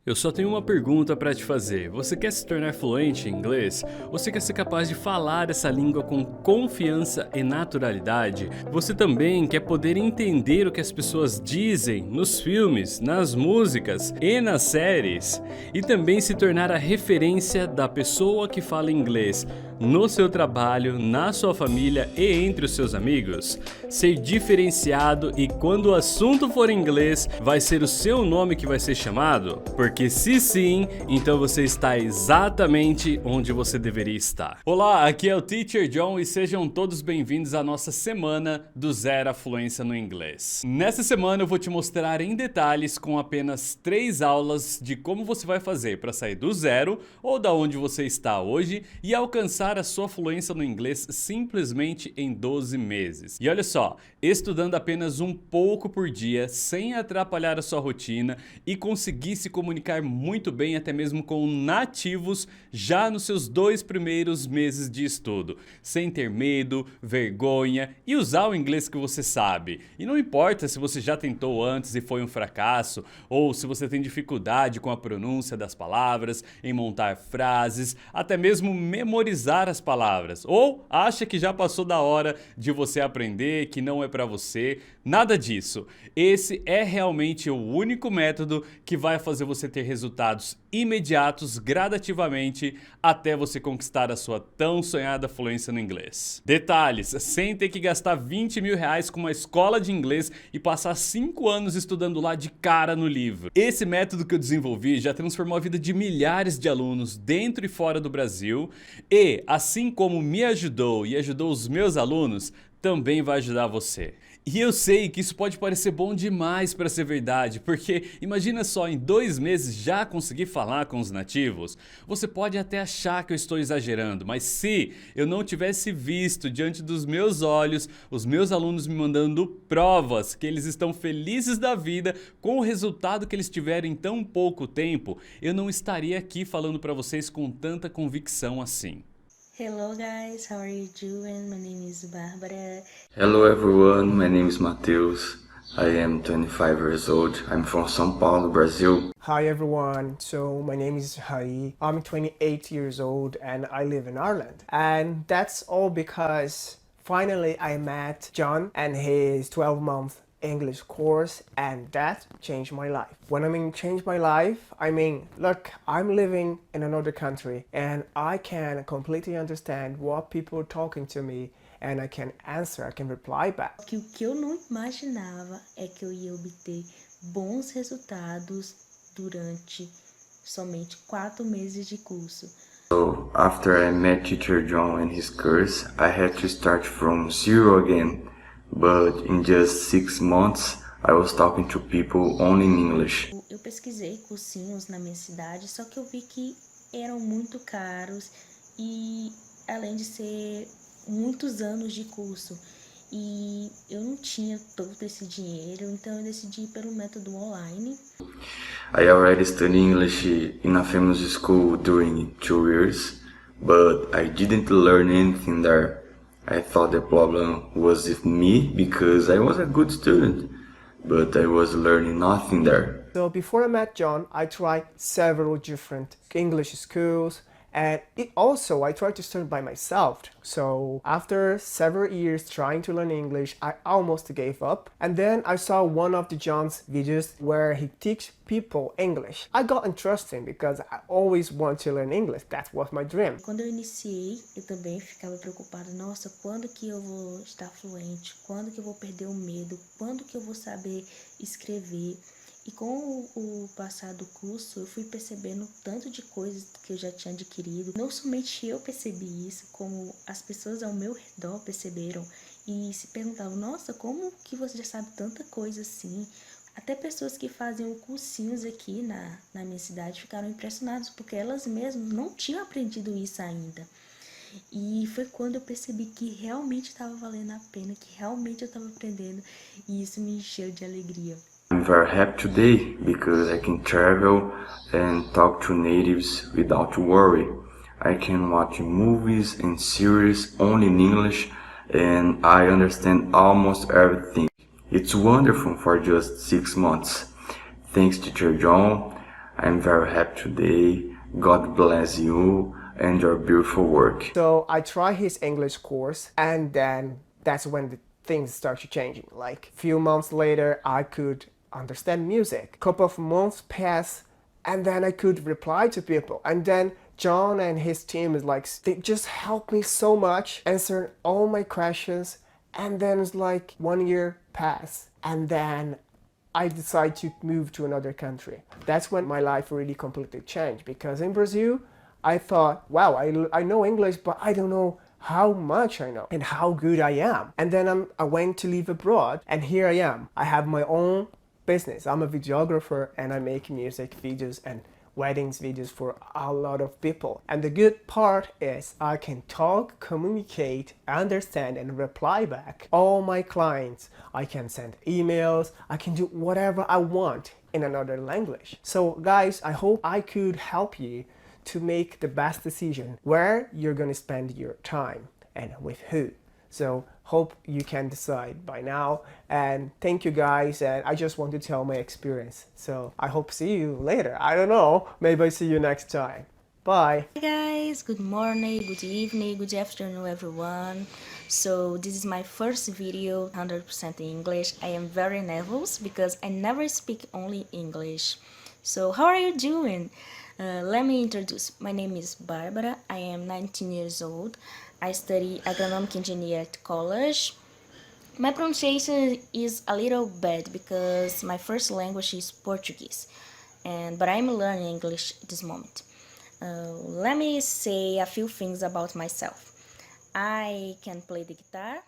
Eu só tenho uma pergunta para te fazer. Você quer se tornar fluente em inglês? Você quer ser capaz de falar essa língua com confiança e naturalidade? Você também quer poder entender o que as pessoas dizem nos filmes, nas músicas e nas séries? E também se tornar a referência da pessoa que fala inglês no seu trabalho, na sua família e entre os seus amigos? Ser diferenciado e quando o assunto for inglês, vai ser o seu nome que vai ser chamado? Porque se sim, então você está exatamente onde você deveria estar. Olá, aqui é o Teacher John e sejam todos bem-vindos à nossa semana do Zero à Fluência no Inglês. Nessa semana eu vou te mostrar em detalhes com apenas 3 aulas de como você vai fazer para sair do zero ou da onde você está hoje e alcançar a sua fluência no inglês simplesmente em 12 meses. E olha só, estudando apenas um pouco por dia, sem atrapalhar a sua rotina e conseguir se comunicar muito bem até mesmo com nativos já nos seus 2 primeiros meses de estudo, sem ter medo, vergonha e usar o inglês que você sabe. E não importa se você já tentou antes e foi um fracasso, ou se você tem dificuldade com a pronúncia das palavras, em montar frases, até mesmo memorizar as palavras, ou acha que já passou da hora de você aprender, que não é para você, nada disso. Esse é realmente o único método que vai fazer você ter resultados imediatos, gradativamente, até você conquistar a sua tão sonhada fluência no inglês. Detalhes, sem ter que gastar 20 mil reais com uma escola de inglês e passar 5 anos estudando lá de cara no livro. Esse método que eu desenvolvi já transformou a vida de milhares de alunos dentro e fora do Brasil e, assim como me ajudou e ajudou os meus alunos, também vai ajudar você. E eu sei que isso pode parecer bom demais para ser verdade, porque imagina só, em 2 meses já conseguir falar com os nativos. Você pode até achar que eu estou exagerando, mas se eu não tivesse visto diante dos meus olhos os meus alunos me mandando provas que eles estão felizes da vida com o resultado que eles tiveram em tão pouco tempo, eu não estaria aqui falando para vocês com tanta convicção assim. Hello guys, how are you doing? My name is Bárbara. Hello everyone, my name is Matheus. I am 25 years old. I'm from São Paulo, Brazil. Hi everyone, so my name is Hai. I'm 28 years old and I live in Ireland. And that's all because finally I met John and his 12-month English course, and that changed my life. When I mean change my life, I mean, look, I'm living in another country and I can completely understand what people are talking to me and I can answer, I can reply back. O que eu não imaginava é que eu ia obter bons resultados durante somente 4 meses de curso. So after I met Teacher John and his course, I had to start from zero again. But in just 6 months, I was talking to people only in English. Eu pesquisei cursinhos na minha cidade, só que eu vi que eram muito caros e além de ser muitos anos de curso. E eu não tinha todo esse dinheiro, então eu decidi ir pelo método online. I already studied English in a famous school during 2 years, but I didn't learn anything there. I thought the problem was with me because I was a good student, but I was learning nothing there. So before I met John, I tried several different English schools, and I tried to study by myself. So after several years trying to learn English, I almost gave up. And then I saw one of the John's videos where he teach people English. I got interested because I always want to learn English. That was my dream. Quando eu iniciei, eu também ficava preocupada. Nossa, quando que eu vou estar fluente? Quando que eu vou perder o medo? Quando que eu vou saber escrever? E com o passar do curso, eu fui percebendo tanto de coisas que eu já tinha adquirido. Não somente eu percebi isso, como as pessoas ao meu redor perceberam e se perguntavam, nossa, como que você já sabe tanta coisa assim? Até pessoas que faziam cursinhos aqui na minha cidade ficaram impressionadas, porque elas mesmas não tinham aprendido isso ainda. E foi quando eu percebi que realmente estava valendo a pena, que realmente eu estava aprendendo, e isso me encheu de alegria. I'm very happy today because I can travel and talk to natives without worry. I can watch movies and series only in English and I understand almost everything. It's wonderful for just 6 months. Thanks Teacher John. I'm very happy today. God bless you and your beautiful work. So I tried his English course, and then that's when the things started changing. Like few months later, I could understand music. Couple of months passed, and then I could reply to people. And then John and his team is like, they just helped me so much, answered all my questions. And then it's like 1 year passed, and then I decided to move to another country. That's when my life really completely changed, because in Brazil, I thought, wow, I know English, but I don't know how much I know and how good I am. And then I went to live abroad, and here I am. I have my own business. I'm a videographer, and I make music videos and weddings videos for a lot of people. And the good part is I can talk, communicate, understand, and reply back all my clients. I can send emails, I can do whatever I want in another language. So guys, I hope I could help you to make the best decision where you're gonna spend your time and with who. So hope you can decide by now, and thank you guys, and I just want to tell my experience. So I hope see you later. I don't know, maybe I see you next time. Bye. Hi guys, good morning, good evening, good afternoon everyone. So this is my first video 100% in English. I am very nervous because I never speak only English. So how are you doing? Let me introduce. My name is Barbara. I am 19 years old. I study agronomic engineer at college. My pronunciation is a little bad because my first language is Portuguese, but I'm learning English at this moment. Let me say a few things about myself. I can play the guitar.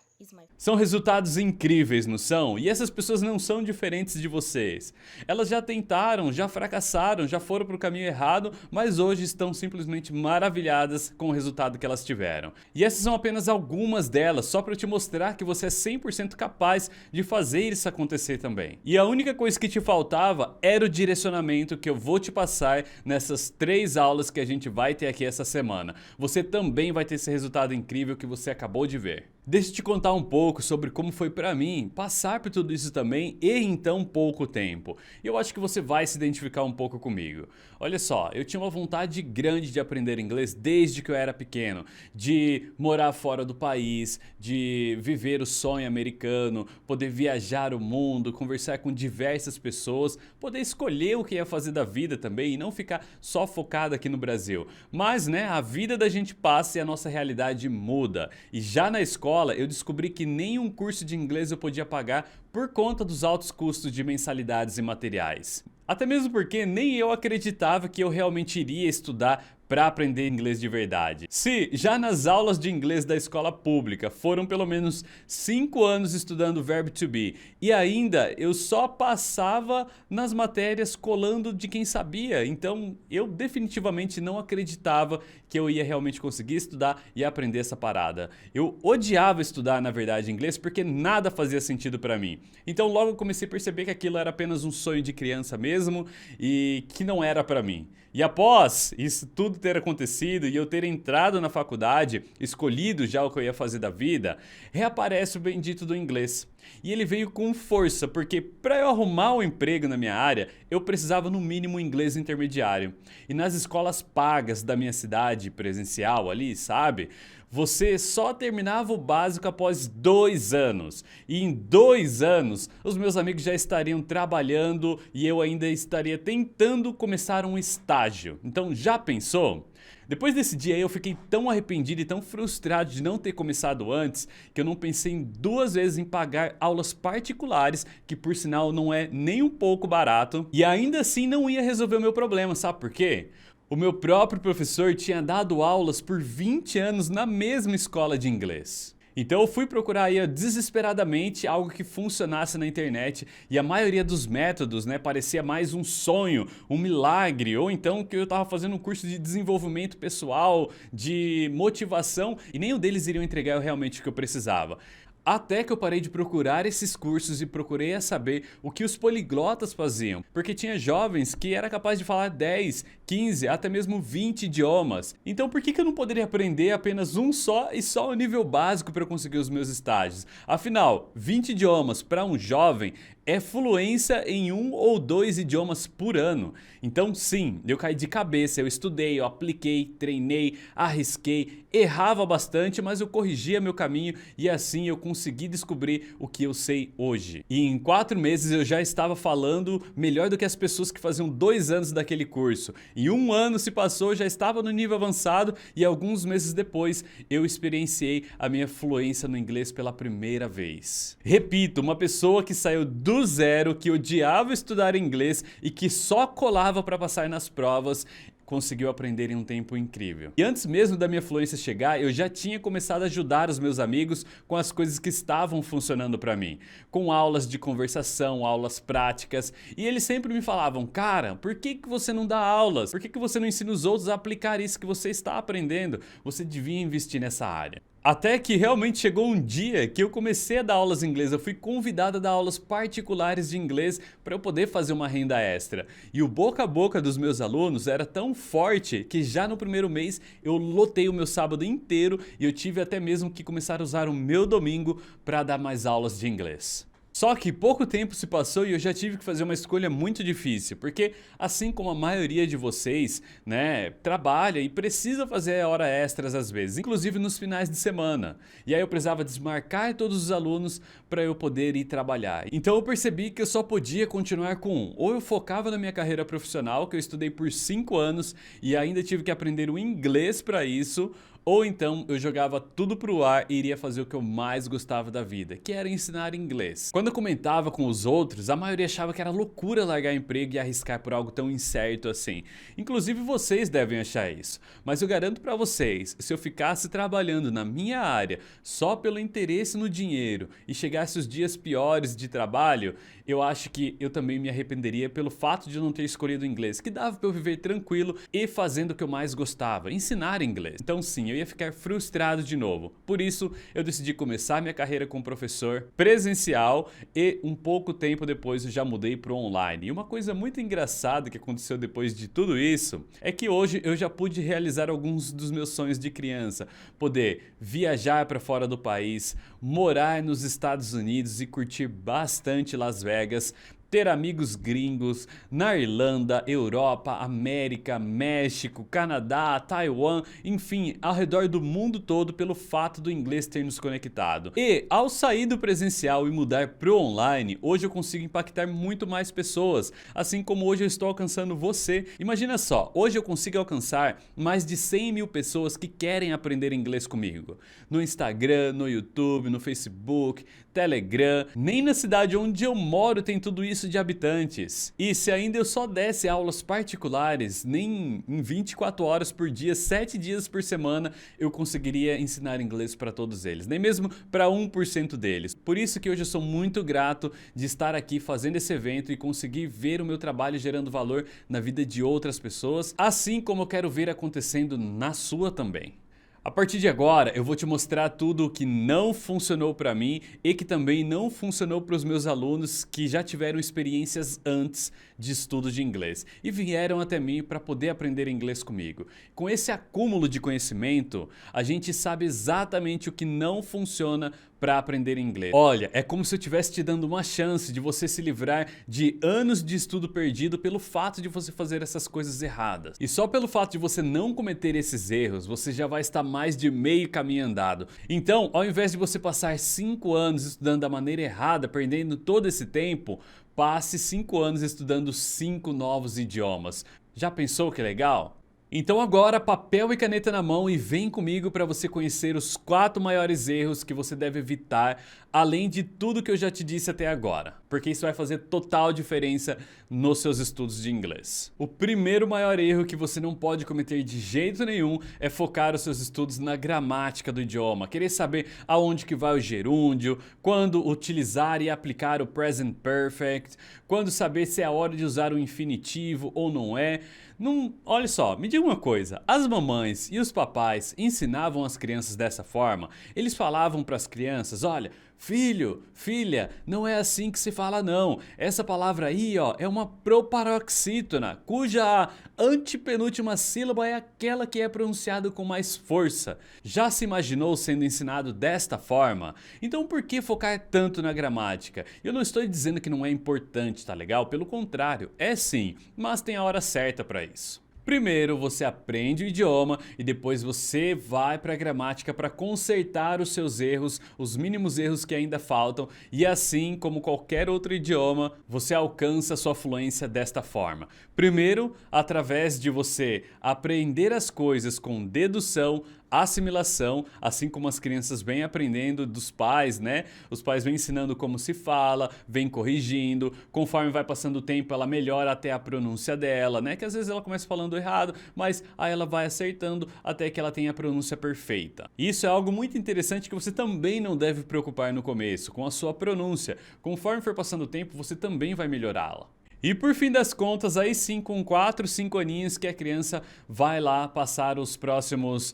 São resultados incríveis, não são? E essas pessoas não são diferentes de vocês. Elas já tentaram, já fracassaram, já foram para o caminho errado, mas hoje estão simplesmente maravilhadas com o resultado que elas tiveram. E essas são apenas algumas delas, só para eu te mostrar que você é 100% capaz de fazer isso acontecer também. E a única coisa que te faltava era o direcionamento que eu vou te passar nessas 3 aulas que a gente vai ter aqui essa semana. Você também vai ter esse resultado incrível que você acabou de ver. Deixa eu te contar um pouco sobre como foi pra mim passar por tudo isso também e em tão pouco tempo. E eu acho que você vai se identificar um pouco comigo. Olha só, eu tinha uma vontade grande de aprender inglês desde que eu era pequeno, de morar fora do país, de viver o sonho americano, poder viajar o mundo, conversar com diversas pessoas, poder escolher o que ia fazer da vida também e não ficar só focado aqui no Brasil. Mas, né, a vida da gente passa e a nossa realidade muda. E já na escola eu descobri que nenhum curso de inglês eu podia pagar por conta dos altos custos de mensalidades e materiais. Até mesmo porque nem eu acreditava que eu realmente iria estudar para aprender inglês de verdade. Se já nas aulas de inglês da escola pública foram pelo menos 5 anos estudando o verbo to be e ainda eu só passava nas matérias colando de quem sabia, então eu definitivamente não acreditava que eu ia realmente conseguir estudar e aprender essa parada. Eu odiava estudar, na verdade, inglês porque nada fazia sentido para mim. Então logo eu comecei a perceber que aquilo era apenas um sonho de criança mesmo e que não era para mim. E após isso tudo ter acontecido e eu ter entrado na faculdade, escolhido já o que eu ia fazer da vida, reaparece o bendito do inglês. E ele veio com força, porque para eu arrumar um emprego na minha área, eu precisava no mínimo inglês intermediário. E nas escolas pagas da minha cidade, presencial ali, sabe? Você só terminava o básico após 2 anos. E em 2 anos, os meus amigos já estariam trabalhando e eu ainda estaria tentando começar um estágio. Então já pensou? Depois desse dia eu fiquei tão arrependido e tão frustrado de não ter começado antes que eu não pensei em 2 vezes em pagar aulas particulares, que por sinal não é nem um pouco barato, e ainda assim não ia resolver o meu problema, sabe por quê? O meu próprio professor tinha dado aulas por 20 anos na mesma escola de inglês. Então eu fui procurar aí desesperadamente algo que funcionasse na internet e a maioria dos métodos, né, parecia mais um sonho, um milagre, ou então que eu estava fazendo um curso de desenvolvimento pessoal, de motivação, e nenhum deles iriam entregar realmente o que eu precisava. Até que eu parei de procurar esses cursos e procurei a saber o que os poliglotas faziam, porque tinha jovens que era capaz de falar 10, 15, até mesmo 20 idiomas. Então por que eu não poderia aprender apenas um só e só o nível básico para eu conseguir os meus estágios? Afinal, 20 idiomas para um jovem é fluência em 1 ou 2 idiomas por ano. Então sim, eu caí de cabeça, eu estudei, eu apliquei, treinei, arrisquei, errava bastante, mas eu corrigia meu caminho e assim eu consegui descobrir o que eu sei hoje. E em 4 meses eu já estava falando melhor do que as pessoas que faziam 2 anos daquele curso. Em 1 ano se passou, já estava no nível avançado e alguns meses depois eu experienciei a minha fluência no inglês pela primeira vez. Repito, uma pessoa que saiu do zero, que odiava estudar inglês e que só colava para passar nas provas, conseguiu aprender em um tempo incrível. E antes mesmo da minha fluência chegar, eu já tinha começado a ajudar os meus amigos com as coisas que estavam funcionando para mim, com aulas de conversação, aulas práticas, e eles sempre me falavam: cara, por que você não dá aulas? Por que você não ensina os outros a aplicar isso que você está aprendendo? Você devia investir nessa área. Até que realmente chegou um dia que eu comecei a dar aulas de inglês, eu fui convidado a dar aulas particulares de inglês para eu poder fazer uma renda extra. E o boca a boca dos meus alunos era tão forte que já no primeiro mês eu lotei o meu sábado inteiro e eu tive até mesmo que começar a usar o meu domingo para dar mais aulas de inglês. Só que pouco tempo se passou e eu já tive que fazer uma escolha muito difícil, porque assim como a maioria de vocês, né, trabalha e precisa fazer hora extras às vezes, inclusive nos finais de semana. E aí eu precisava desmarcar todos os alunos para eu poder ir trabalhar. Então eu percebi que eu só podia continuar com um. Ou eu focava na minha carreira profissional, que eu estudei por 5 anos e ainda tive que aprender o inglês para isso, ou então eu jogava tudo pro ar e iria fazer o que eu mais gostava da vida, que era ensinar inglês. Quando eu comentava com os outros, a maioria achava que era loucura largar emprego e arriscar por algo tão incerto assim. Inclusive vocês devem achar isso. Mas eu garanto pra vocês, se eu ficasse trabalhando na minha área só pelo interesse no dinheiro e chegasse os dias piores de trabalho, eu acho que eu também me arrependeria pelo fato de não ter escolhido inglês, que dava pra eu viver tranquilo e fazendo o que eu mais gostava, ensinar inglês. Então sim, eu ia ficar frustrado de novo. Por isso, eu decidi começar minha carreira como professor presencial e um pouco tempo depois eu já mudei para o online. E uma coisa muito engraçada que aconteceu depois de tudo isso é que hoje eu já pude realizar alguns dos meus sonhos de criança. Poder viajar para fora do país, morar nos Estados Unidos e curtir bastante Las Vegas, ter amigos gringos na Irlanda, Europa, América, México, Canadá, Taiwan, enfim, ao redor do mundo todo pelo fato do inglês ter nos conectado. E ao sair do presencial e mudar pro online, hoje eu consigo impactar muito mais pessoas, assim como hoje eu estou alcançando você. Imagina só, hoje eu consigo alcançar mais de 100 mil pessoas que querem aprender inglês comigo. No Instagram, no YouTube, no Facebook, Telegram, nem na cidade onde eu moro tem tudo isso de habitantes. E se ainda eu só desse aulas particulares, nem em 24 horas por dia, 7 dias por semana, eu conseguiria ensinar inglês para todos eles, nem mesmo para 1% deles. Por isso que hoje eu sou muito grato de estar aqui fazendo esse evento e conseguir ver o meu trabalho gerando valor na vida de outras pessoas, assim como eu quero ver acontecendo na sua também. A partir de agora eu vou te mostrar tudo o que não funcionou para mim e que também não funcionou para os meus alunos que já tiveram experiências antes de estudo de inglês e vieram até mim para poder aprender inglês comigo. Com esse acúmulo de conhecimento, a gente sabe exatamente o que não funciona para aprender inglês. Olha, é como se eu estivesse te dando uma chance de você se livrar de anos de estudo perdido pelo fato de você fazer essas coisas erradas. E só pelo fato de você não cometer esses erros, você já vai estar mais de meio caminho andado. Então, ao invés de você passar 5 anos estudando da maneira errada, perdendo todo esse tempo, passe 5 anos estudando 5 novos idiomas. Já pensou que legal? Então agora papel e caneta na mão e vem comigo para você conhecer os 4 maiores erros que você deve evitar, além de tudo que eu já te disse até agora, porque isso vai fazer total diferença nos seus estudos de inglês. O primeiro maior erro que você não pode cometer de jeito nenhum é focar os seus estudos na gramática do idioma, querer saber aonde que vai o gerúndio, quando utilizar e aplicar o present perfect, quando saber se é a hora de usar o infinitivo ou não é. Não, olha só, me diga uma coisa, as mamães e os papais ensinavam as crianças dessa forma? Eles falavam para as crianças, olha, Filho, filha, não é assim que se fala não. Essa palavra aí, ó, é uma proparoxítona, cuja antepenúltima sílaba é aquela que é pronunciada com mais força. Já se imaginou sendo ensinado desta forma? Então por que focar tanto na gramática? Eu não estou dizendo que não é importante, tá legal? Pelo contrário, é sim, mas tem a hora certa para isso. Primeiro você aprende o idioma e depois você vai para a gramática para consertar os seus erros, os mínimos erros que ainda faltam, e assim como qualquer outro idioma, você alcança sua fluência desta forma. Primeiro, através de você aprender as coisas com dedução, assimilação, assim como as crianças vêm aprendendo dos pais, né? Os pais vêm ensinando como se fala, vêm corrigindo, conforme vai passando o tempo ela melhora até a pronúncia dela, né? Que às vezes ela começa falando errado, mas aí ela vai acertando até que ela tenha a pronúncia perfeita. Isso é algo muito interessante que você também não deve preocupar no começo, com a sua pronúncia. Conforme for passando o tempo, você também vai melhorá-la. E por fim das contas, aí sim com 4, 5 aninhos que a criança vai lá passar os próximos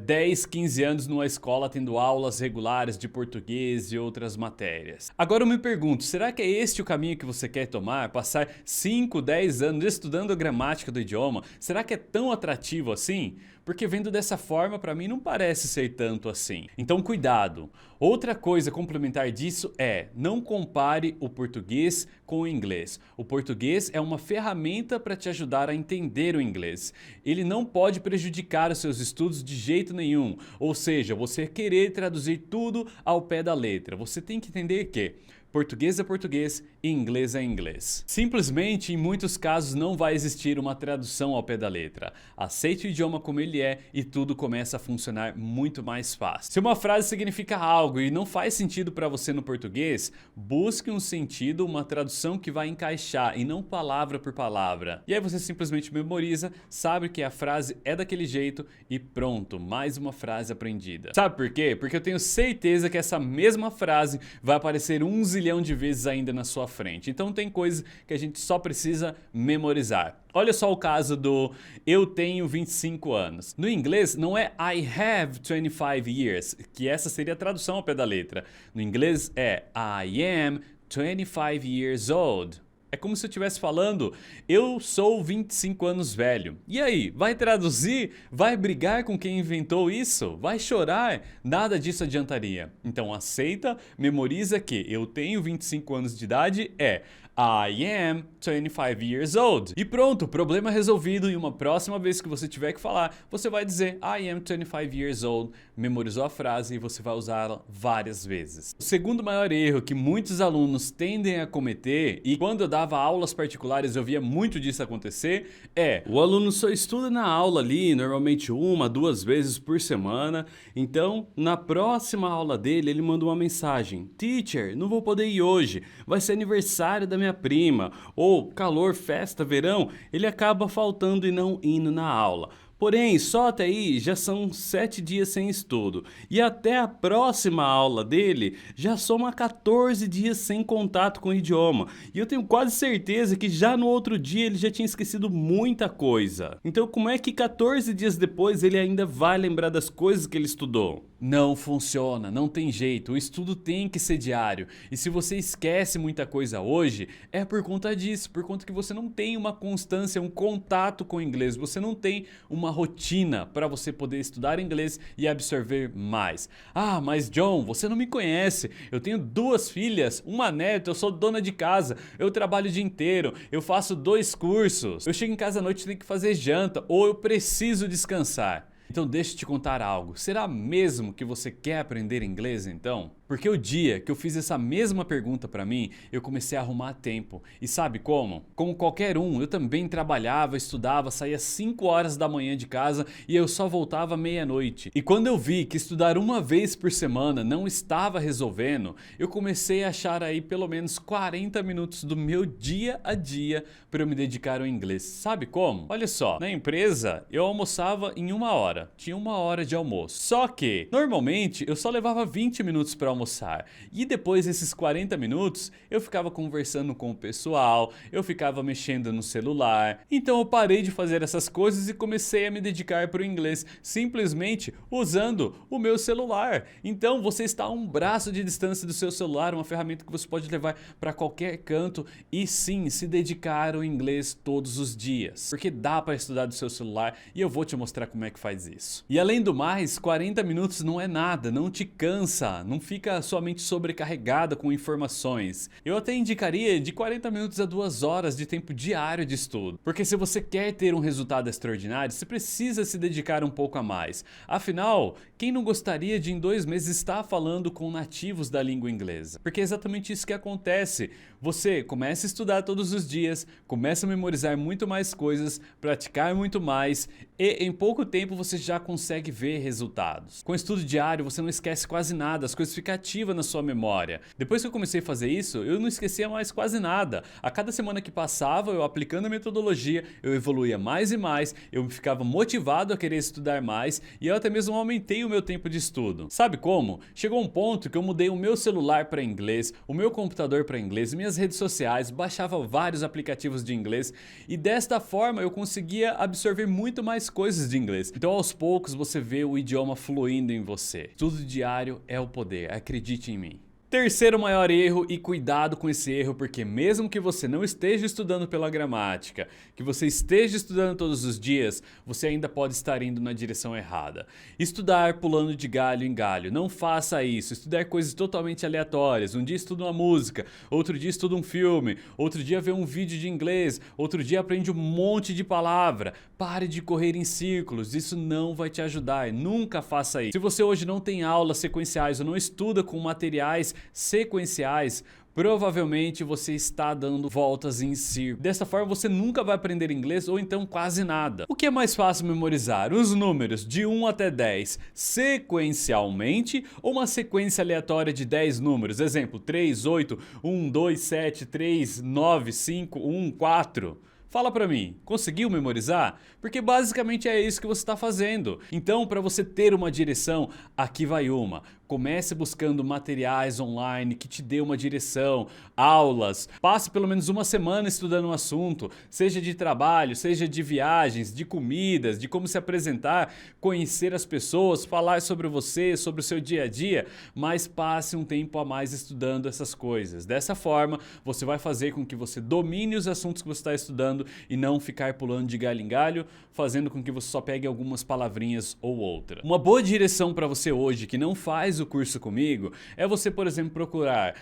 10, 15 anos numa escola tendo aulas regulares de português e outras matérias. Agora eu me pergunto, será que é este o caminho que você quer tomar? Passar 5, 10 anos estudando a gramática do idioma? Será que é tão atrativo assim? Porque vendo dessa forma, para mim não parece ser tanto assim. Então cuidado. Outra coisa complementar disso é, não compare o português com o inglês. O português é uma ferramenta para te ajudar a entender o inglês. Ele não pode prejudicar os seus estudos de jeito nenhum. Ou seja, você querer traduzir tudo ao pé da letra. Você tem que entender que português é português e inglês é inglês. Simplesmente, em muitos casos, não vai existir uma tradução ao pé da letra. Aceite o idioma como ele é e tudo começa a funcionar muito mais fácil. Se uma frase significa algo e não faz sentido para você no português, busque um sentido, uma tradução que vai encaixar e não palavra por palavra. E aí você simplesmente memoriza, sabe que a frase é daquele jeito e pronto, mais uma frase aprendida. Sabe por quê? Porque eu tenho certeza que essa mesma frase vai aparecer 1 zilhão de vezes ainda na sua frente. Então tem coisas que a gente só precisa memorizar. Olha só o caso do eu tenho 25 anos. No inglês não é I have 25 years, que essa seria a tradução ao pé da letra. No inglês é I am 25 years old. É como se eu estivesse falando, eu sou 25 anos velho. E aí, vai traduzir? Vai brigar com quem inventou isso? Vai chorar? Nada disso adiantaria. Então aceita, memoriza que eu tenho 25 anos de idade é I am 25 years old. E pronto, problema resolvido. E uma próxima vez que você tiver que falar, você vai dizer I am 25 years old. Memorizou a frase e você vai usá-la várias vezes. O segundo maior erro que muitos alunos tendem a cometer, e quando eu dava aulas particulares eu via muito disso acontecer, é o aluno só estuda na aula ali, normalmente 1, 2 vezes por semana. Então, na próxima aula dele, ele manda uma mensagem: Teacher, não vou poder ir hoje, vai ser aniversário da minha prima, ou calor, festa, verão, ele acaba faltando e não indo na aula. Porém, só até aí já são 7 dias sem estudo, e até a próxima aula dele já soma 14 dias sem contato com o idioma, e eu tenho quase certeza que já no outro dia ele já tinha esquecido muita coisa. Então como é que 14 dias depois ele ainda vai lembrar das coisas que ele estudou? Não funciona, não tem jeito, o estudo tem que ser diário, e se você esquece muita coisa hoje, é por conta disso, por conta que você não tem uma constância, um contato com o inglês, você não tem uma rotina para você poder estudar inglês e absorver mais. Ah, mas John, você não me conhece, eu tenho 2 filhas, uma neta, eu sou dona de casa, eu trabalho o dia inteiro, eu faço 2 cursos, eu chego em casa à noite e tenho que fazer janta, ou eu preciso descansar. Então deixa eu te contar algo, será mesmo que você quer aprender inglês então? Porque o dia que eu fiz essa mesma pergunta pra mim, eu comecei a arrumar tempo. E sabe como? Como qualquer um, eu também trabalhava, estudava, saía 5 horas da manhã de casa e eu só voltava meia-noite. E quando eu vi que estudar 1 vez por semana não estava resolvendo, eu comecei a achar aí pelo menos 40 minutos do meu dia a dia para eu me dedicar ao inglês. Sabe como? Olha só, na empresa eu almoçava em 1 hora, tinha 1 hora de almoço. Só que, normalmente, eu só levava 20 minutos para almoçar almoçar. E depois desses 40 minutos, eu ficava conversando com o pessoal, eu ficava mexendo no celular. Então eu parei de fazer essas coisas e comecei a me dedicar para o inglês, simplesmente usando o meu celular. Então você está a um braço de distância do seu celular, uma ferramenta que você pode levar para qualquer canto e sim, se dedicar ao inglês todos os dias. Porque dá para estudar do seu celular e eu vou te mostrar como é que faz isso. E além do mais, 40 minutos não é nada, não te cansa, não fica sua mente sobrecarregada com informações. Eu até indicaria de 40 minutos a 2 horas de tempo diário de estudo. Porque se você quer ter um resultado extraordinário, você precisa se dedicar um pouco a mais. Afinal, quem não gostaria de em 2 meses estar falando com nativos da língua inglesa? Porque é exatamente isso que acontece. Você começa a estudar todos os dias, começa a memorizar muito mais coisas, praticar muito mais e em pouco tempo você já consegue ver resultados. Com estudo diário você não esquece quase nada, as coisas ficam ativas na sua memória. Depois que eu comecei a fazer isso, eu não esquecia mais quase nada. A cada semana que passava, eu aplicando a metodologia, eu evoluía mais e mais, eu ficava motivado a querer estudar mais e eu até mesmo aumentei o meu tempo de estudo. Sabe como? Chegou um ponto que eu mudei o meu celular para inglês, o meu computador para inglês, minhas redes sociais, baixava vários aplicativos de inglês e desta forma eu conseguia absorver muito mais coisas de inglês. Então aos poucos você vê o idioma fluindo em você. Estudo diário é o poder, acredite em mim. Terceiro maior erro, e cuidado com esse erro, porque mesmo que você não esteja estudando pela gramática, que você esteja estudando todos os dias, você ainda pode estar indo na direção errada. Estudar pulando de galho em galho, não faça isso. Estudar coisas totalmente aleatórias. Um dia estuda uma música, outro dia estuda um filme, outro dia vê um vídeo de inglês, outro dia aprende um monte de palavra. Pare de correr em círculos, isso não vai te ajudar, nunca faça isso. Se você hoje não tem aulas sequenciais ou não estuda com materiais sequenciais, provavelmente você está dando voltas em círculo. Dessa forma você nunca vai aprender inglês ou então quase nada. O que é mais fácil memorizar? Os números de 1 até 10 sequencialmente ou uma sequência aleatória de 10 números? Exemplo, 3, 8, 1, 2, 7, 3, 9, 5, 1, 4... Fala pra mim, conseguiu memorizar? Porque basicamente é isso que você está fazendo. Então, para você ter uma direção, aqui vai uma. Comece buscando materiais online que te dê uma direção, aulas. Passe pelo menos uma semana estudando um assunto, seja de trabalho, seja de viagens, de comidas, de como se apresentar, conhecer as pessoas, falar sobre você, sobre o seu dia a dia, mas passe um tempo a mais estudando essas coisas. Dessa forma, você vai fazer com que você domine os assuntos que você está estudando e não ficar pulando de galho em galho, fazendo com que você só pegue algumas palavrinhas ou outra. Uma boa direção para você hoje que não faz o curso comigo é você, por exemplo, procurar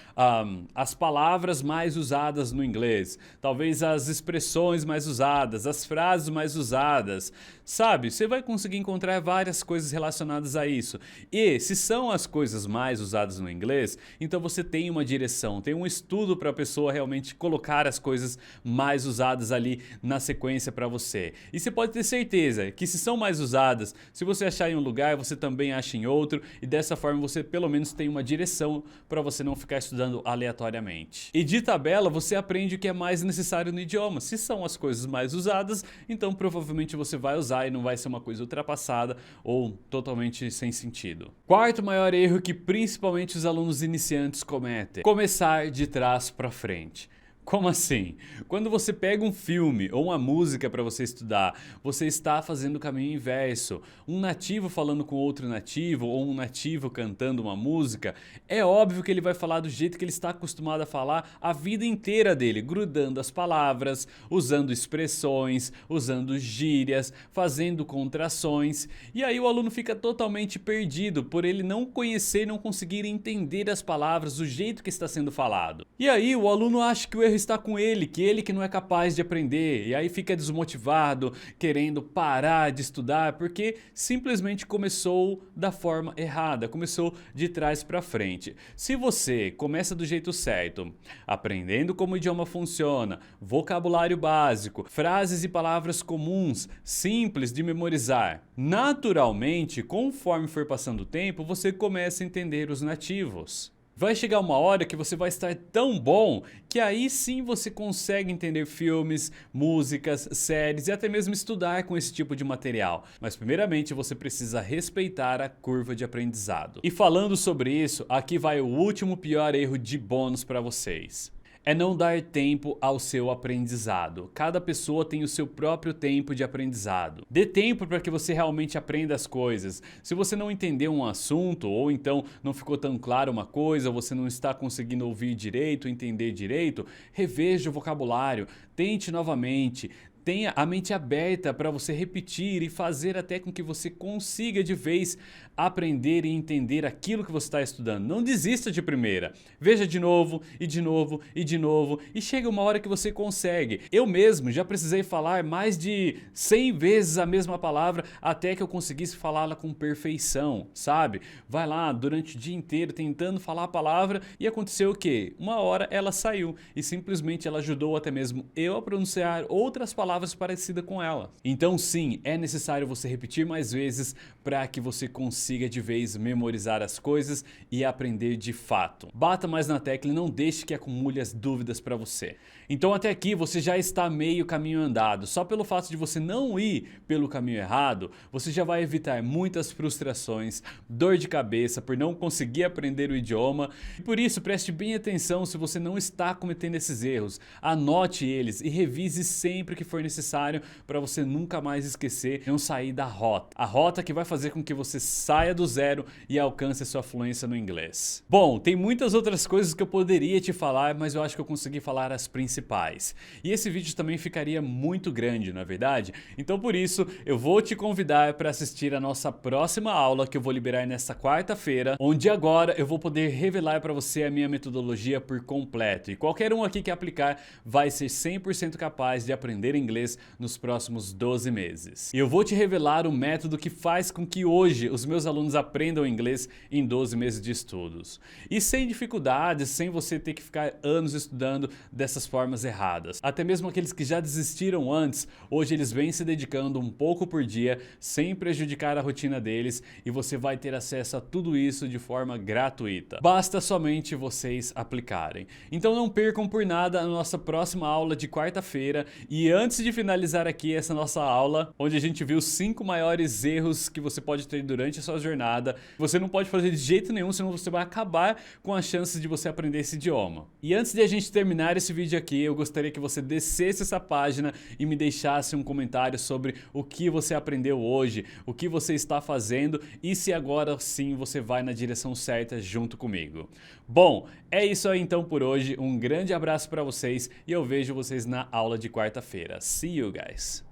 as palavras mais usadas no inglês, talvez as expressões mais usadas, as frases mais usadas, sabe? Você vai conseguir encontrar várias coisas relacionadas a isso. E se são as coisas mais usadas no inglês, então você tem uma direção, tem um estudo para a pessoa realmente colocar as coisas mais usadas ali na sequência para você. E você pode ter certeza que se são mais usadas, se você achar em um lugar, você também acha em outro, e dessa forma você pelo menos tem uma direção para você não ficar estudando aleatoriamente. E de tabela você aprende o que é mais necessário no idioma. Se são as coisas mais usadas, então provavelmente você vai usar e não vai ser uma coisa ultrapassada ou totalmente sem sentido. Quarto maior erro que principalmente os alunos iniciantes cometem: começar de trás para frente. Como assim? Quando você pega um filme ou uma música para você estudar, você está fazendo o caminho inverso. Um nativo falando com outro nativo ou um nativo cantando uma música, é óbvio que ele vai falar do jeito que ele está acostumado a falar a vida inteira dele, grudando as palavras, usando expressões, usando gírias, fazendo contrações. E aí o aluno fica totalmente perdido por ele não conhecer e não conseguir entender as palavras, o jeito que está sendo falado. E aí o aluno acha que o erro está com ele que não é capaz de aprender, e aí fica desmotivado, querendo parar de estudar, porque simplesmente começou da forma errada, começou de trás para frente. Se você começa do jeito certo, aprendendo como o idioma funciona, vocabulário básico, frases e palavras comuns, simples de memorizar, naturalmente, conforme for passando o tempo, você começa a entender os nativos. Vai chegar uma hora que você vai estar tão bom que aí sim você consegue entender filmes, músicas, séries e até mesmo estudar com esse tipo de material. Mas primeiramente você precisa respeitar a curva de aprendizado. E falando sobre isso, aqui vai o último pior erro de bônus para vocês. É não dar tempo ao seu aprendizado. Cada pessoa tem o seu próprio tempo de aprendizado. Dê tempo para que você realmente aprenda as coisas. Se você não entendeu um assunto, ou então não ficou tão claro uma coisa, ou você não está conseguindo ouvir direito, entender direito, reveja o vocabulário, tente novamente. Tenha a mente aberta para você repetir e fazer até com que você consiga de vez aprender e entender aquilo que você está estudando. Não desista de primeira. Veja de novo, e de novo, e de novo, e chega uma hora que você consegue. Eu mesmo já precisei falar mais de 100 vezes a mesma palavra até que eu conseguisse falá-la com perfeição, sabe? Vai lá durante o dia inteiro tentando falar a palavra e aconteceu o quê? Uma hora ela saiu e simplesmente ela ajudou até mesmo eu a pronunciar outras palavras parecidas com ela. Então sim, é necessário você repetir mais vezes para que você consiga de vez memorizar as coisas e aprender de fato. Bata mais na tecla e não deixe que acumule as dúvidas para você. Então até aqui você já está meio caminho andado. Só pelo fato de você não ir pelo caminho errado, você já vai evitar muitas frustrações, dor de cabeça por não conseguir aprender o idioma. E por isso preste bem atenção se você não está cometendo esses erros. Anote eles e revise sempre que for necessário para você nunca mais esquecer e não sair da rota. A rota que vai fazer com que você saia do zero e alcance a sua fluência no inglês. Bom, tem muitas outras coisas que eu poderia te falar, mas eu acho que eu consegui falar as principais. E esse vídeo também ficaria muito grande, não é verdade? Então por isso eu vou te convidar para assistir a nossa próxima aula que eu vou liberar nesta quarta-feira, onde agora eu vou poder revelar para você a minha metodologia por completo. E qualquer um aqui que aplicar vai ser 100% capaz de aprender inglês nos próximos 12 meses. E eu vou te revelar o método que faz com que hoje os meus alunos aprendam inglês em 12 meses de estudos. E sem dificuldades, sem você ter que ficar anos estudando dessas formas erradas. Até mesmo aqueles que já desistiram antes, hoje eles vêm se dedicando um pouco por dia, sem prejudicar a rotina deles, e você vai ter acesso a tudo isso de forma gratuita. Basta somente vocês aplicarem. Então não percam por nada a nossa próxima aula de quarta-feira. E antes de finalizar aqui essa nossa aula, onde a gente viu 5 maiores erros que você pode ter durante a sua jornada, você não pode fazer de jeito nenhum, senão você vai acabar com as chances de você aprender esse idioma. E antes de a gente terminar esse vídeo aqui, eu gostaria que você descesse essa página e me deixasse um comentário sobre o que você aprendeu hoje, o que você está fazendo e se agora sim você vai na direção certa junto comigo. Bom, é isso aí então por hoje, um grande abraço para vocês e eu vejo vocês na aula de quarta-feira. See you guys!